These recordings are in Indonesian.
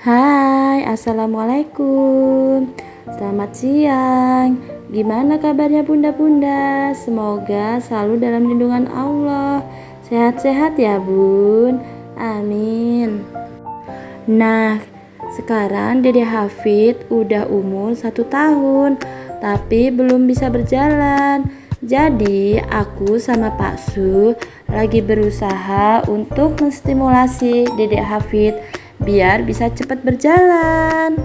Hai, assalamualaikum. Selamat siang. Gimana kabarnya bunda-bunda? Semoga selalu dalam lindungan Allah. Sehat-sehat ya bun. Amin. Nah, sekarang Dede Hafid udah umur 1 tahun, tapi belum bisa berjalan. Jadi aku sama Pak Su lagi berusaha untuk menstimulasi Dede Hafid biar bisa cepat berjalan.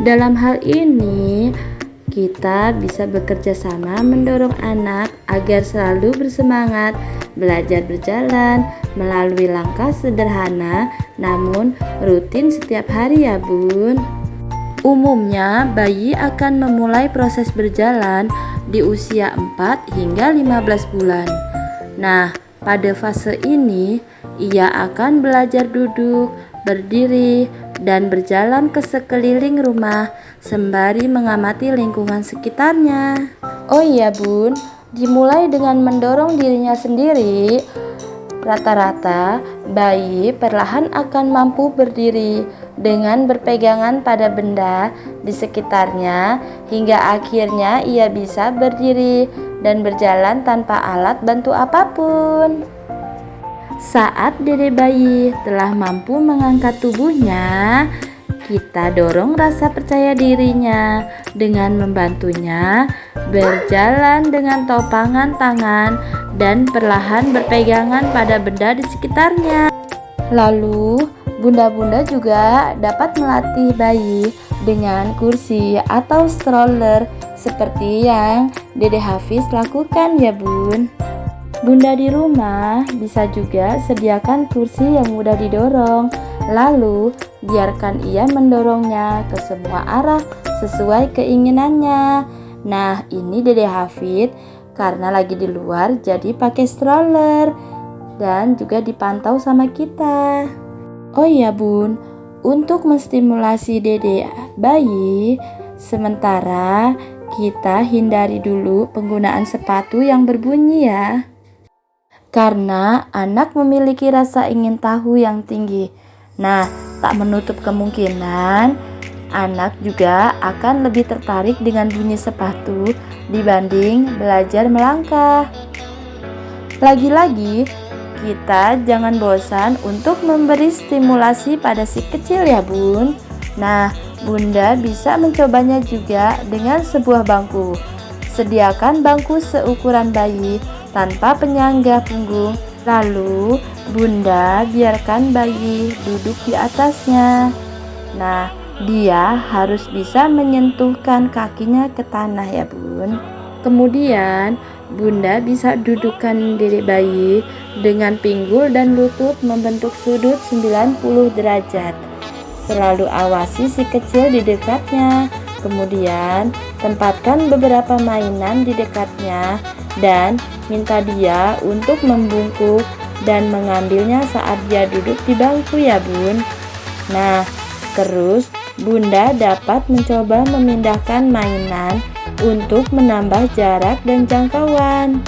Dalam hal ini, kita bisa bekerja sama mendorong anak agar selalu bersemangat belajar berjalan melalui langkah sederhana namun rutin setiap hari ya bun. Umumnya bayi akan memulai proses berjalan di usia 4 hingga 15 bulan. Nah, pada fase ini ia akan belajar duduk, berdiri, dan berjalan ke sekeliling rumah sembari mengamati lingkungan sekitarnya. Oh iya bun, dimulai dengan mendorong dirinya sendiri. Rata-rata bayi perlahan akan mampu berdiri dengan berpegangan pada benda di sekitarnya hingga akhirnya ia bisa berdiri dan berjalan tanpa alat bantu apapun. Saat dede bayi telah mampu mengangkat tubuhnya, kita dorong rasa percaya dirinya dengan membantunya berjalan dengan topangan tangan dan perlahan berpegangan pada benda di sekitarnya. Lalu, bunda-bunda juga dapat melatih bayi dengan kursi atau stroller seperti yang Dede Hafiz lakukan ya bun. Bunda di rumah bisa juga sediakan kursi yang mudah didorong, lalu biarkan ia mendorongnya ke semua arah sesuai keinginannya. Nah, ini Dede Hafid karena lagi di luar jadi pakai stroller dan juga dipantau sama kita. Oh iya bun, untuk menstimulasi dede bayi, sementara kita hindari dulu penggunaan sepatu yang berbunyi ya. Karena anak memiliki rasa ingin tahu yang tinggi. Nah, tak menutup kemungkinan anak juga akan lebih tertarik dengan bunyi sepatu dibanding belajar melangkah. Lagi-lagi, kita jangan bosan untuk memberi stimulasi pada si kecil ya bun. Nah, bunda bisa mencobanya juga dengan sebuah bangku. Sediakan bangku seukuran bayi tanpa penyangga punggung, lalu bunda biarkan bayi duduk di atasnya. Nah, dia harus bisa menyentuhkan kakinya ke tanah ya bun. Kemudian bunda bisa dudukkan dede bayi dengan pinggul dan lutut membentuk sudut 90 derajat. Selalu awasi si kecil di dekatnya. Kemudian tempatkan beberapa mainan di dekatnya dan minta dia untuk membungkuk dan mengambilnya saat dia duduk di bangku ya bun. Nah, terus bunda dapat mencoba memindahkan mainan untuk menambah jarak dan jangkauan.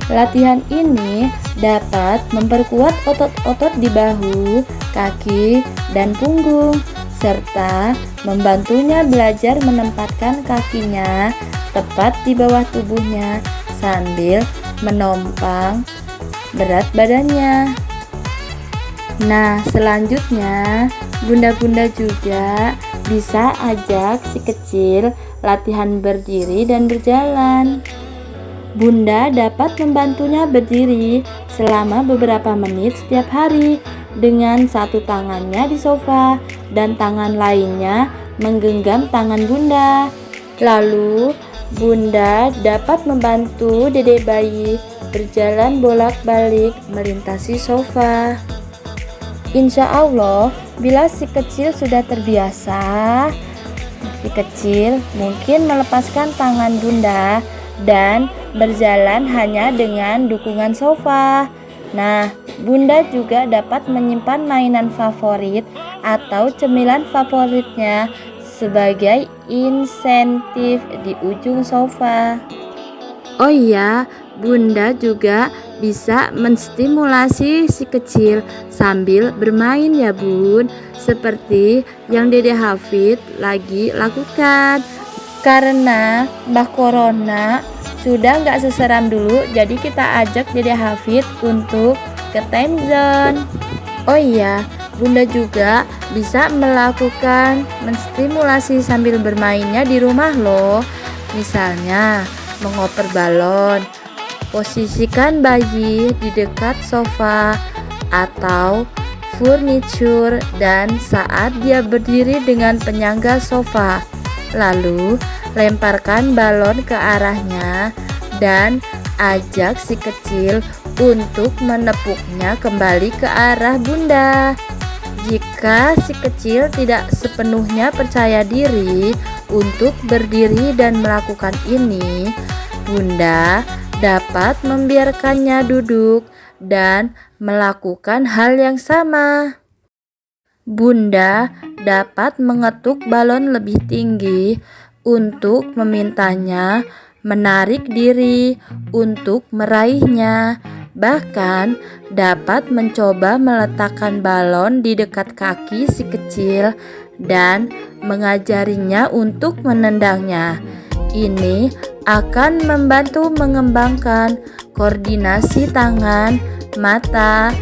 Latihan ini dapat memperkuat otot-otot di bahu, kaki, dan punggung, serta membantunya belajar menempatkan kakinya tepat di bawah tubuhnya sambil menompang berat badannya. Nah, selanjutnya bunda-bunda juga bisa ajak si kecil latihan berdiri dan berjalan. Bunda dapat membantunya berdiri selama beberapa menit setiap hari dengan satu tangannya di sofa dan tangan lainnya menggenggam tangan bunda. Lalu, bunda dapat membantu dede bayi berjalan bolak-balik melintasi sofa. Insya Allah, bila si kecil sudah terbiasa, si kecil mungkin melepaskan tangan bunda dan berjalan hanya dengan dukungan sofa. Nah, bunda juga dapat menyimpan mainan favorit atau cemilan favoritnya sebagai insentif di ujung sofa. Oh iya, bunda juga bisa menstimulasi si kecil sambil bermain ya bun, seperti yang Dede Hafid lagi lakukan. Karena Mbah Corona sudah nggak seseram dulu, jadi kita ajak Dede Hafid untuk ke time zone. Oh iya, Bunda juga bisa melakukan menstimulasi sambil bermainnya di rumah loh. Misalnya mengoper balon, posisikan bayi di dekat sofa atau furniture, dan saat dia berdiri dengan penyangga sofa, lalu lemparkan balon ke arahnya dan ajak si kecil untuk menepuknya kembali ke arah Bunda. Jika si kecil tidak sepenuhnya percaya diri untuk berdiri dan melakukan ini, Bunda dapat membiarkannya duduk dan melakukan hal yang sama. Bunda dapat mengetuk balon lebih tinggi untuk memintanya menarik diri untuk meraihnya. Bahkan dapat mencoba meletakkan balon di dekat kaki si kecil dan mengajarinya untuk menendangnya. Ini akan membantu mengembangkan koordinasi tangan, mata,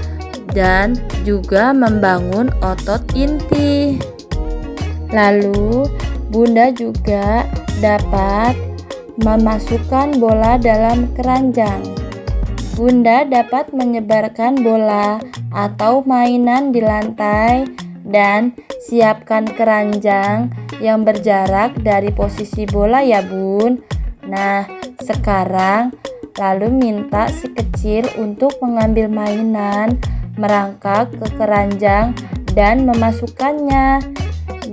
dan juga membangun otot inti. Lalu, Bunda juga dapat memasukkan bola dalam keranjang. Bunda dapat menyebarkan bola atau mainan di lantai dan siapkan keranjang yang berjarak dari posisi bola ya bun. Nah, sekarang lalu minta si kecil untuk mengambil mainan, merangkak ke keranjang dan memasukkannya.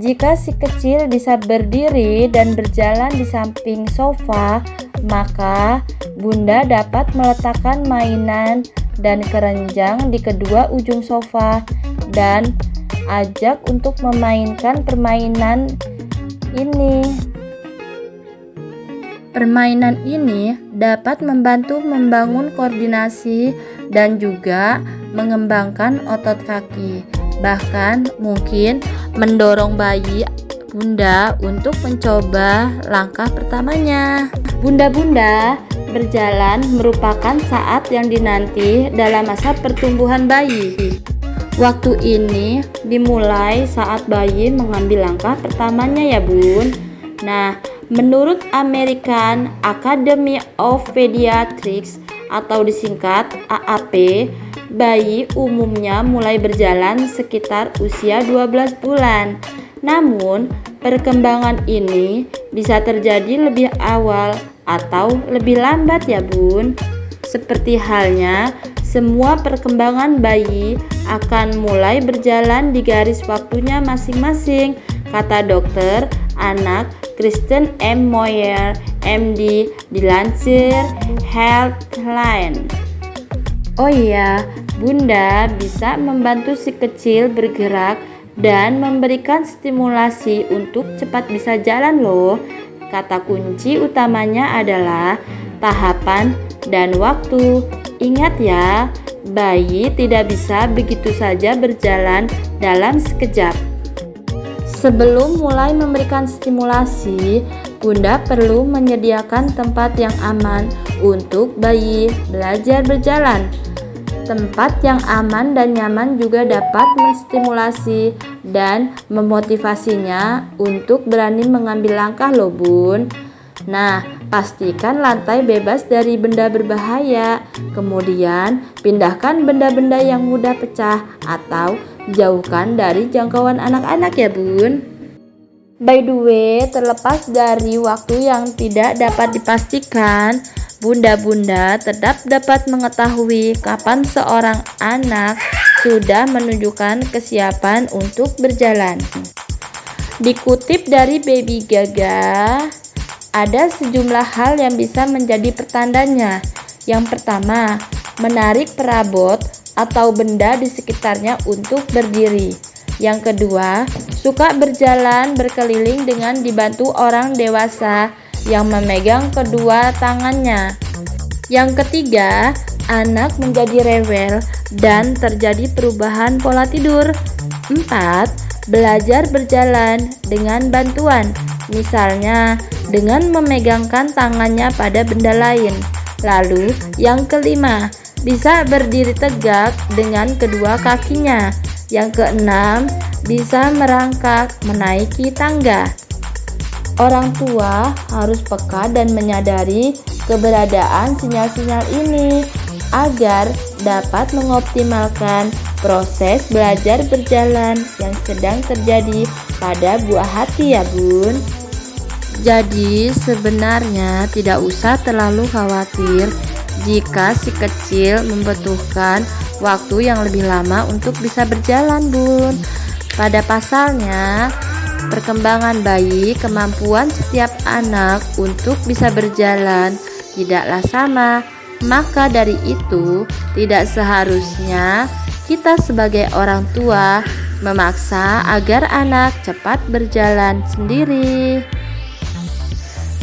Jika si kecil bisa berdiri dan berjalan di samping sofa, maka Bunda dapat meletakkan mainan dan keranjang di kedua ujung sofa dan ajak untuk memainkan permainan ini. Permainan ini dapat membantu membangun koordinasi dan juga mengembangkan otot kaki. Bahkan mungkin mendorong bayi Bunda untuk mencoba langkah pertamanya. Bunda-bunda, berjalan merupakan saat yang dinanti dalam masa pertumbuhan bayi. Waktu ini dimulai saat bayi mengambil langkah pertamanya ya bun. Nah, menurut American Academy of Pediatrics atau disingkat AAP, bayi umumnya mulai berjalan sekitar usia 12 bulan. Namun, perkembangan ini bisa terjadi lebih awal atau lebih lambat ya bun. Seperti halnya semua perkembangan bayi akan mulai berjalan di garis waktunya masing-masing, kata dokter anak Kristen M. Moyer, MD, dilansir Healthline. Oh iya, Bunda bisa membantu si kecil bergerak dan memberikan stimulasi untuk cepat bisa jalan loh. Kata kunci utamanya adalah tahapan dan waktu. Ingat ya, bayi tidak bisa begitu saja berjalan dalam sekejap. Sebelum mulai memberikan stimulasi, Bunda perlu menyediakan tempat yang aman untuk bayi belajar berjalan. Tempat yang aman dan nyaman juga dapat menstimulasi dan memotivasinya untuk berani mengambil langkah loh bun. Nah, pastikan lantai bebas dari benda berbahaya. Kemudian, pindahkan benda-benda yang mudah pecah atau jauhkan dari jangkauan anak-anak ya bun. By the way, terlepas dari waktu yang tidak dapat dipastikan, bunda-bunda tetap dapat mengetahui kapan seorang anak sudah menunjukkan kesiapan untuk berjalan. Dikutip dari Baby Gaga, ada sejumlah hal yang bisa menjadi pertandanya. Yang pertama, menarik perabot atau benda di sekitarnya untuk berdiri. Yang kedua, suka berjalan berkeliling dengan dibantu orang dewasa yang memegang kedua tangannya. Yang ketiga, anak menjadi rewel dan terjadi perubahan pola tidur. 4. Belajar berjalan dengan bantuan, misalnya dengan memegangkan tangannya pada benda lain. Lalu yang kelima, bisa berdiri tegak dengan kedua kakinya. Yang keenam, bisa merangkak menaiki tangga. Orang tua harus peka dan menyadari keberadaan sinyal-sinyal ini agar dapat mengoptimalkan proses belajar berjalan yang sedang terjadi pada buah hati ya Bun. Jadi sebenarnya tidak usah terlalu khawatir jika si kecil membutuhkan waktu yang lebih lama untuk bisa berjalan Bun. Pada pasalnya, perkembangan bayi, kemampuan setiap anak untuk bisa berjalan tidaklah sama. Maka dari itu, tidak seharusnya kita sebagai orang tua memaksa agar anak cepat berjalan sendiri.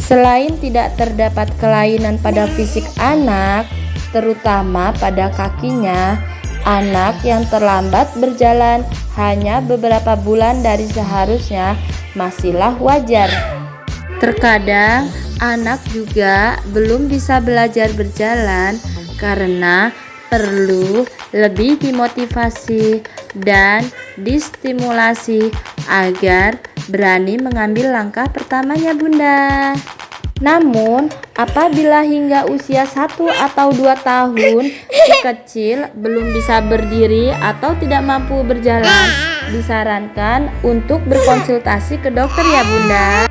Selain tidak terdapat kelainan pada fisik anak, terutama pada kakinya, anak yang terlambat berjalan hanya beberapa bulan dari seharusnya masihlah wajar. Terkadang anak juga belum bisa belajar berjalan karena perlu lebih dimotivasi dan distimulasi agar berani mengambil langkah pertamanya Bunda. Namun, apabila hingga usia 1 atau 2 tahun si kecil belum bisa berdiri atau tidak mampu berjalan, disarankan untuk berkonsultasi ke dokter ya Bunda.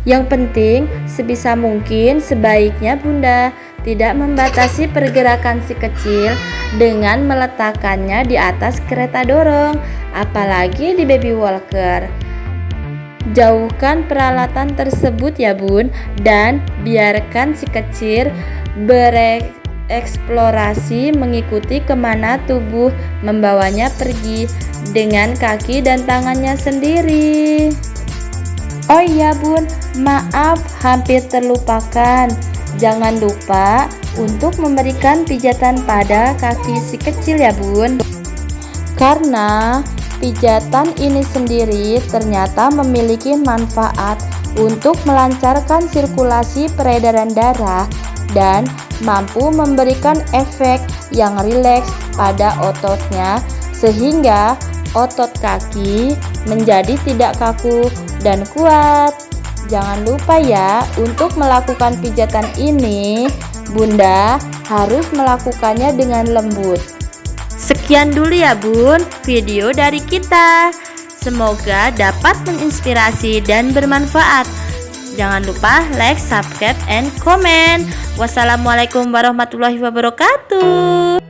Yang penting, sebisa mungkin sebaiknya Bunda tidak membatasi pergerakan si kecil dengan meletakkannya di atas kereta dorong, apalagi di baby walker. Jauhkan peralatan tersebut ya Bun, dan biarkan si kecil bereksplorasi mengikuti kemana tubuh membawanya pergi dengan kaki dan tangannya sendiri. Oh iya Bun, maaf hampir terlupakan. Jangan lupa untuk memberikan pijatan pada kaki si kecil ya Bun. Karena pijatan ini sendiri ternyata memiliki manfaat untuk melancarkan sirkulasi peredaran darah dan mampu memberikan efek yang rileks pada ototnya sehingga otot kaki menjadi tidak kaku dan kuat. Jangan lupa ya, untuk melakukan pijatan ini Bunda harus melakukannya dengan lembut. Sekian dulu ya Bun video dari kita. Semoga dapat menginspirasi dan bermanfaat. Jangan lupa like, subscribe, and comment. Wassalamualaikum warahmatullahi wabarakatuh.